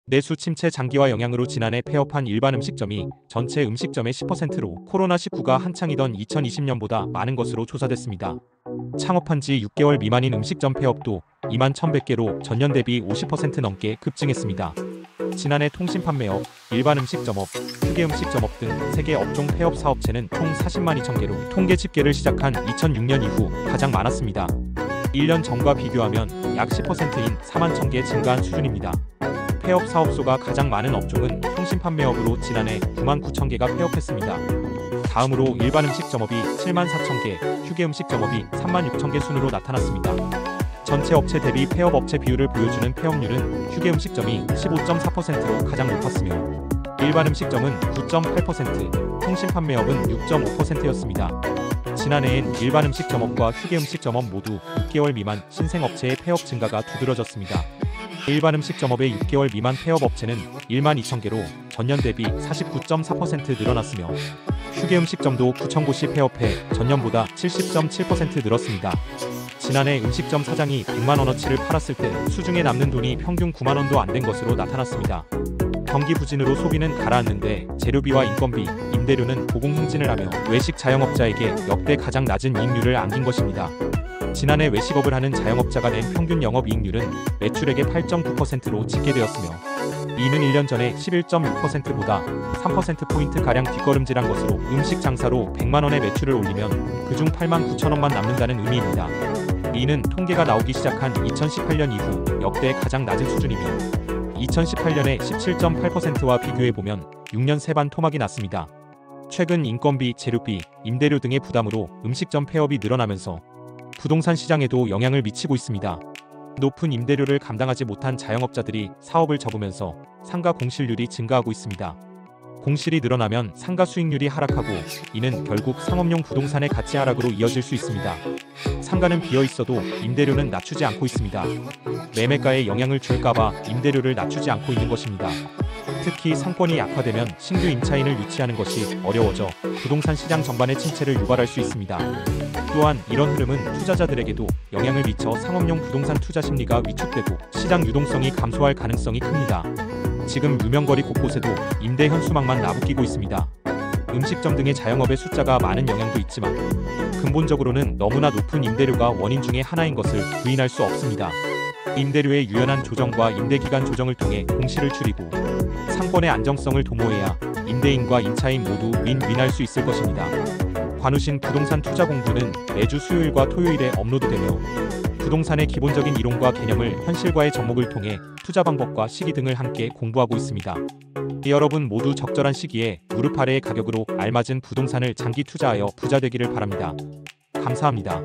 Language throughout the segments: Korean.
내수 침체 장기화 영향으로 지난해 폐업한 일반 음식점이 전체 음식점의 10%로 코로나19가 한창이던 2020년보다 많은 것으로 조사됐습니다. 창업한 지 6개월 미만인 음식점 폐업도 2만 1,100개로 전년 대비 50% 넘게 급증했습니다. 지난해 통신판매업, 일반 음식점업, 휴게 음식점업 등 3개 업종 폐업 사업체는 총 40만 2천 개로 통계 집계를 시작한 2006년 이후 가장 많았습니다. 1년 전과 비교하면 약 10%인 4만 1,000개 증가한 수준입니다. 폐업 사업소가 가장 많은 업종은 통신판매업으로 지난해 9만 9천 개가 폐업했습니다. 다음으로 일반 음식점업이 7만 4천 개, 휴게 음식점업이 3만 6천 개 순으로 나타났습니다. 전체 업체 대비 폐업 업체 비율을 보여주는 폐업률은 휴게 음식점이 15.4%로 가장 높았으며 일반 음식점은 9.8%, 통신판매업은 6.5%였습니다. 지난해엔 일반 음식점업과 휴게 음식점업 모두 6개월 미만 신생업체의 폐업 증가가 두드러졌습니다. 일반 음식점업의 6개월 미만 폐업 업체는 1만 2천 개로 전년 대비 49.4% 늘어났으며 휴게 음식점도 9천 곳이 폐업해 전년보다 70.7% 늘었습니다. 지난해 음식점 사장이 100만 원어치를 팔았을 때 수중에 남는 돈이 평균 9만 원도 안 된 것으로 나타났습니다. 경기 부진으로 소비는 가라앉는데 재료비와 인건비, 임대료는 고공행진을 하며 외식 자영업자에게 역대 가장 낮은 이익률을 안긴 것입니다. 지난해 외식업을 하는 자영업자가 낸 평균 영업이익률은 매출액의 8.9%로 집계되었으며 이는 1년 전에 11.6%보다 3%포인트가량 뒷걸음질한 것으로 음식 장사로 100만 원의 매출을 올리면 그중 8만 9천 원만 남는다는 의미입니다. 이는 통계가 나오기 시작한 2018년 이후 역대 가장 낮은 수준이며 2018년의 17.8%와 비교해보면 6년 새 반 토막이 났습니다. 최근 인건비, 재료비, 임대료 등의 부담으로 음식점 폐업이 늘어나면서 부동산 시장에도 영향을 미치고 있습니다. 높은 임대료를 감당하지 못한 자영업자들이 사업을 접으면서 상가 공실률이 증가하고 있습니다. 공실이 늘어나면 상가 수익률이 하락하고 이는 결국 상업용 부동산의 가치 하락으로 이어질 수 있습니다. 상가는 비어 있어도 임대료는 낮추지 않고 있습니다. 매매가에 영향을 줄까봐 임대료를 낮추지 않고 있는 것입니다. 특히 상권이 약화되면 신규 임차인을 유치하는 것이 어려워져 부동산 시장 전반의 침체를 유발할 수 있습니다. 또한 이런 흐름은 투자자들에게도 영향을 미쳐 상업용 부동산 투자 심리가 위축되고 시장 유동성이 감소할 가능성이 큽니다. 지금 유명거리 곳곳에도 임대 현수막만 나부끼고 있습니다. 음식점 등의 자영업의 숫자가 많은 영향도 있지만 근본적으로는 너무나 높은 임대료가 원인 중의 하나인 것을 부인할 수 없습니다. 임대료의 유연한 조정과 임대기간 조정을 통해 공실을 줄이고 상권의 안정성을 도모해야 임대인과 임차인 모두 윈윈할 수 있을 것입니다. 관우신 부동산 투자 공부는 매주 수요일과 토요일에 업로드되며 부동산의 기본적인 이론과 개념을 현실과의 접목을 통해 투자 방법과 시기 등을 함께 공부하고 있습니다. 여러분 모두 적절한 시기에 무릎 아래의 가격으로 알맞은 부동산을 장기 투자하여 부자 되기를 바랍니다. 감사합니다.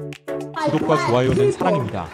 구독과 좋아요는 사랑입니다.